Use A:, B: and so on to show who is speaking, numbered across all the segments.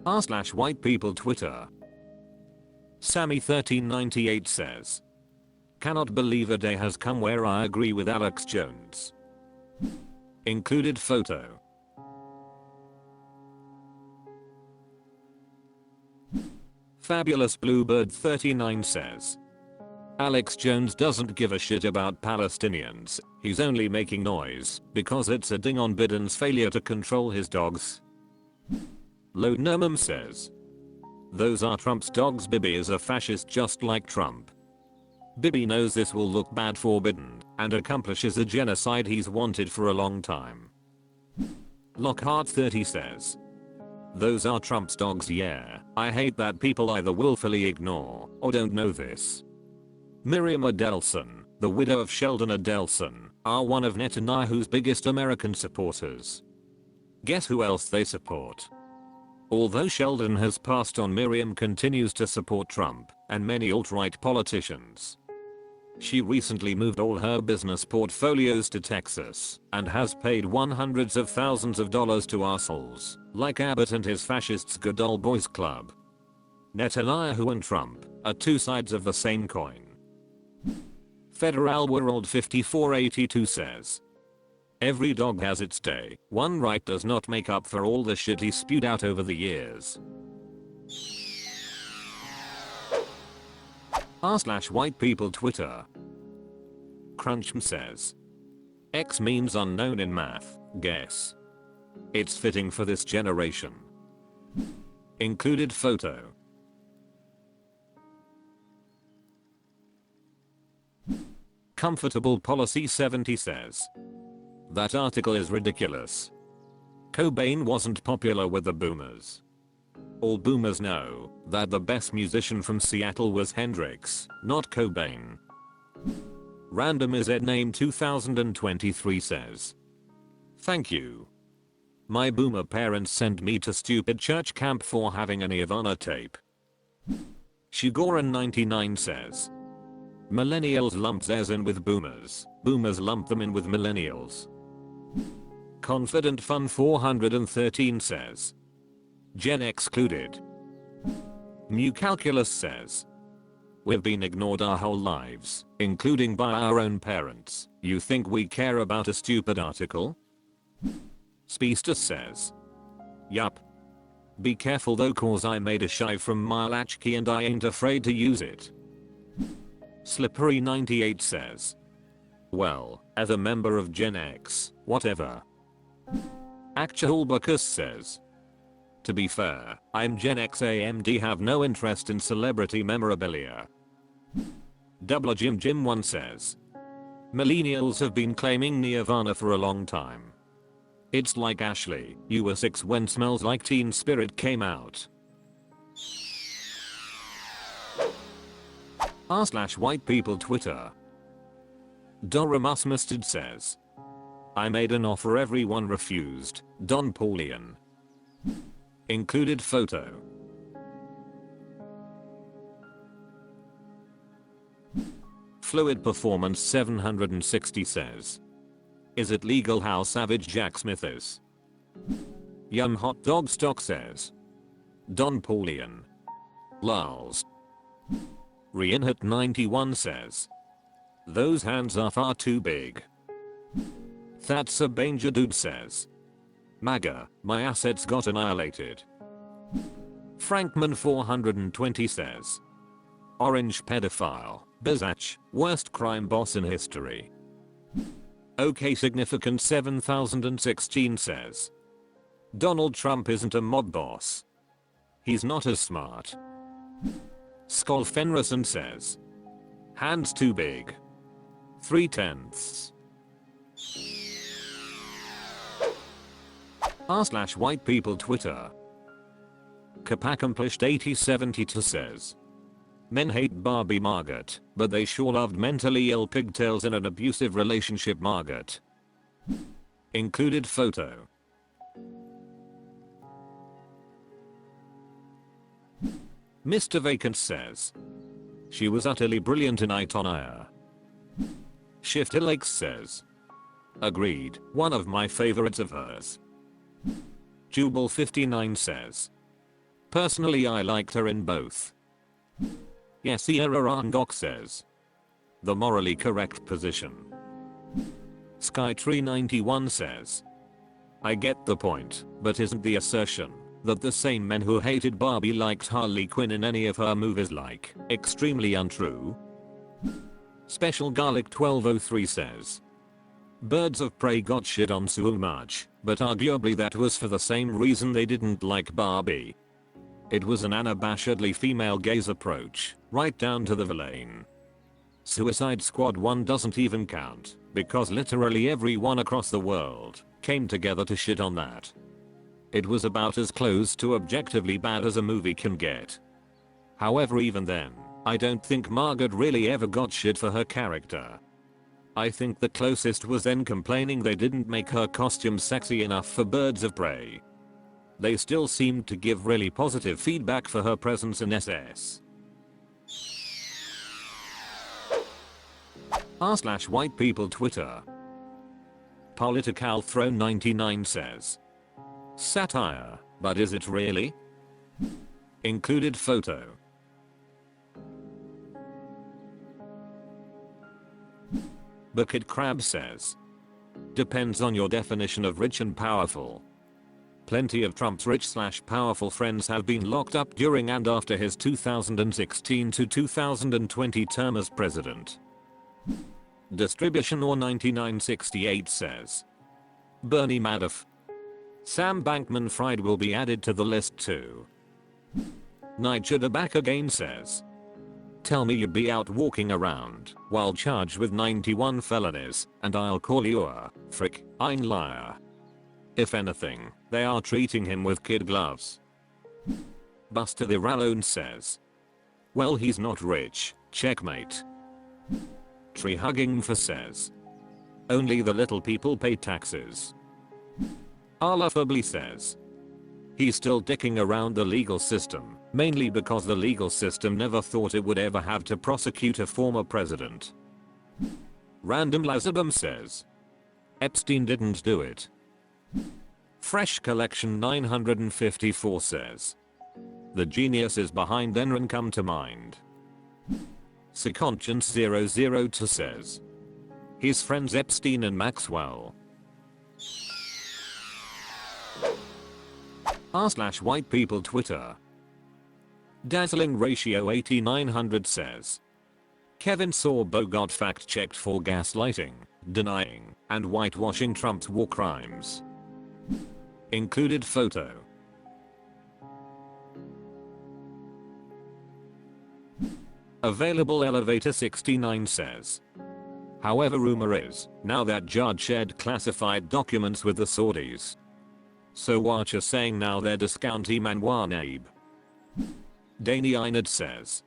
A: r/white people Twitter. Sammy1398 says, cannot believe a day has come where I agree with Alex Jones. Included photo. Fabulous Bluebird 39 says, Alex Jones doesn't give a shit about Palestinians, he's only making noise because it's a ding on Biden's failure to control his dogs. Low Nermum says, those are Trump's dogs. Bibi is a fascist just like Trump. Bibi knows this will look bad for Biden and accomplishes a genocide he's wanted for a long time. Lockhart 30 says, those are Trump's dogs. Yeah, I hate that people either willfully ignore or don't know this. Miriam Adelson, the widow of Sheldon Adelson, are one of Netanyahu's biggest American supporters. Guess who else they support? Although Sheldon has passed on, Miriam continues to support Trump and many alt-right politicians. She recently moved all her business portfolios to Texas and has paid hundreds of thousands of dollars to assholes like Abbott and his fascists' Good Old Boys Club. Netanyahu and Trump are two sides of the same coin. Federal World 5482 says, every dog has its day. One right does not make up for all the shit he spewed out over the years. r/white people Twitter. Crunchum says, X means unknown in math, guess. It's fitting for this generation. Included photo. Comfortable Policy 70 says, that article is ridiculous. Cobain wasn't popular with the boomers. All boomers know that the best musician from Seattle was Hendrix, not Cobain. Random is name 2023 says, thank you. My boomer parents sent me to stupid church camp for having a Nirvana tape. Shigoran 99 says, millennials lumped theirs in with boomers, boomers lumped them in with millennials. Confident Fun 413 says, Gen excluded. New Calculus says, we've been ignored our whole lives, including by our own parents. You think we care about a stupid article? Speedster says, yup. Be careful though, cause I made a shive from my latchkey and I ain't afraid to use it. Slippery 98 says, well, as a member of Gen X, whatever. Actual Bacchus says, to be fair, I'm Gen X AMD, have no interest in celebrity memorabilia. Double Jim 1 says, millennials have been claiming Nirvana for a long time. It's like Ashley, you were 6 when Smells Like Teen Spirit came out. r/white people Twitter. Doramus Mustard says, I made an offer everyone refused. Don Poorleone. Included photo. Fluid Performance 760 says, is it legal how savage Jack Smith is? Yum Hot Dog Stock says, Don Poorleone. Lals. Reinhart 91 says, those hands are far too big. That's a Banger Dude says, MAGA, my assets got annihilated. Frankman 420 says, orange pedophile, Bezach, worst crime boss in history. OK Significant 7016 says, Donald Trump isn't a mob boss. He's not as smart. Skull Fenrison says, hands too big. 3/10. r/white people Twitter. Capaccomplished 8072 says, men hate Barbie Margot, but they sure loved mentally ill pigtails in an abusive relationship Margot. Included photo. Mr. Vacant says, she was utterly brilliant in It on Air. Shifter Lakes says, agreed, one of my favorites of hers. Jubal 59 says, Personally I liked her in both. Yes, Sierra Angok says. The morally correct position. Skytree91 says. I get the point, but isn't the assertion that the same men who hated Barbie liked Harley Quinn in any of her movies like extremely untrue? Special Garlic 1203 says. Birds of Prey got shit on so much, but arguably that was for the same reason they didn't like Barbie. It was an unabashedly female gaze approach, right down to the villain. Suicide Squad 1 doesn't even count, because literally everyone across the world came together to shit on that. It was about as close to objectively bad as a movie can get. However, even then, I don't think Margot really ever got shit for her character. I think the closest was them complaining they didn't make her costume sexy enough for Birds of Prey. They still seemed to give really positive feedback for her presence in SS. r/white people Twitter. Political Throne 99 says. Satire, but is it really? Included photo. Bucket Crab says. Depends on your definition of rich and powerful. Plenty of Trump's rich/powerful friends have been locked up during and after his 2016 to 2020 term as president. Distribution or 9968 says. Bernie Madoff. Sam Bankman-Fried will be added to the list too. Nigel back again says. Tell me you'd be out walking around while charged with 91 felonies and I'll call you a frick, ein liar. If anything, they are treating him with kid gloves. Buster the Rallone says. Well, he's not rich, checkmate. Tree Hugging for says. Only the little people pay taxes. Arlaughably says. He's still dicking around the legal system, mainly because the legal system never thought it would ever have to prosecute a former president. Random Lazabum says. Epstein didn't do it. Fresh Collection 954 says. The geniuses behind Enron come to mind. Seconscience 002 says. His friends Epstein and Maxwell. r/white people Twitter. Dazzling Ratio 8900 says. Kevin Sorbo got fact-checked for gaslighting, denying, and whitewashing Trump's war crimes. Included photo. Available Elevator 69 says. However, rumor is now that Judge shared classified documents with the Saudis. So what you're saying now they're discounty manwanabe. Danny Einard says.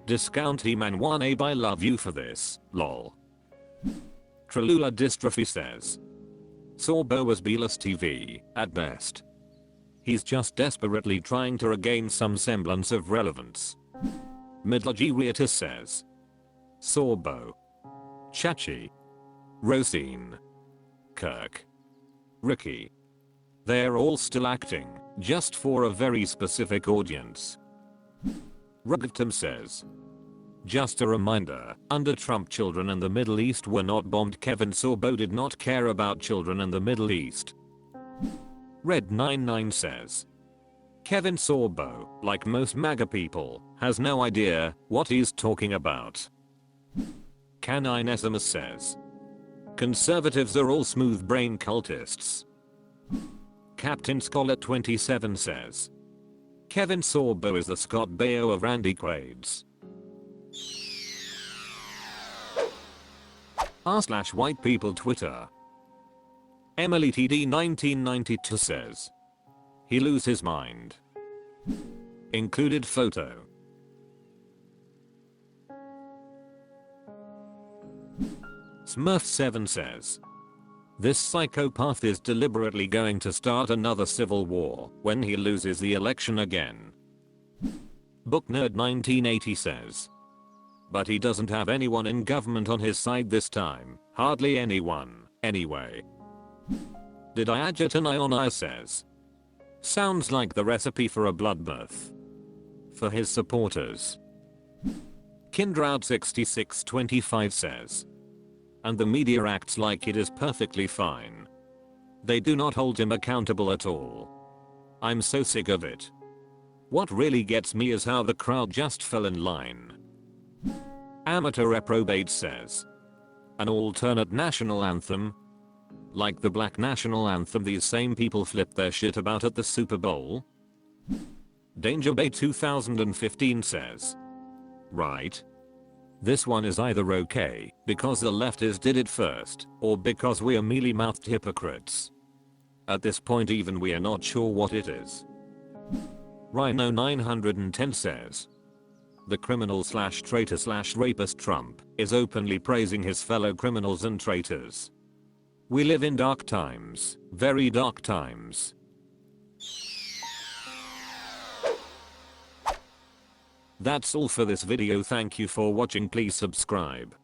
A: Discounty manwanabe, I love you for this, lol. Tralula Dystrophy says. Sorbo was B-list TV, at best. He's just desperately trying to regain some semblance of relevance. Midlagi Riatus says. Sorbo. Chachi. Rosine. Kirk. Ricky. They're all still acting, just for a very specific audience. Rugtum says. Just a reminder, under Trump children in the Middle East were not bombed. Kevin Sorbo did not care about children in the Middle East. Red99 says. Kevin Sorbo, like most MAGA people, has no idea what he's talking about. Caninesimus says. Conservatives are all smooth brain cultists. Captain Scholar 27 says. Kevin Sorbo is the Scott Baio of Randy Quaid's. r/white people Twitter. Emily TD 1992 says. He lose his mind. Included photo. Smurf7 says. This psychopath is deliberately going to start another civil war when he loses the election again. Booknerd 1980 says. But he doesn't have anyone in government on his side this time, hardly anyone, anyway. Did I adjut an ion I says. Sounds like the recipe for a bloodbath. For his supporters. Kindraud6625 says. And the media acts like it is perfectly fine. They do not hold him accountable at all. I'm so sick of it. What really gets me is how the crowd just fell in line. Amateur Reprobate says. An alternate national anthem? Like the black national anthem these same people flip their shit about at the Super Bowl? Danger Bay 2015 says. Right. This one is either okay, because the leftists did it first, or because we are mealy-mouthed hypocrites. At this point even we are not sure what it is. Rhino 910 says. The criminal slash traitor slash rapist Trump is openly praising his fellow criminals and traitors. We live in dark times, very dark times. That's all for this video. Thank you for watching. Please subscribe.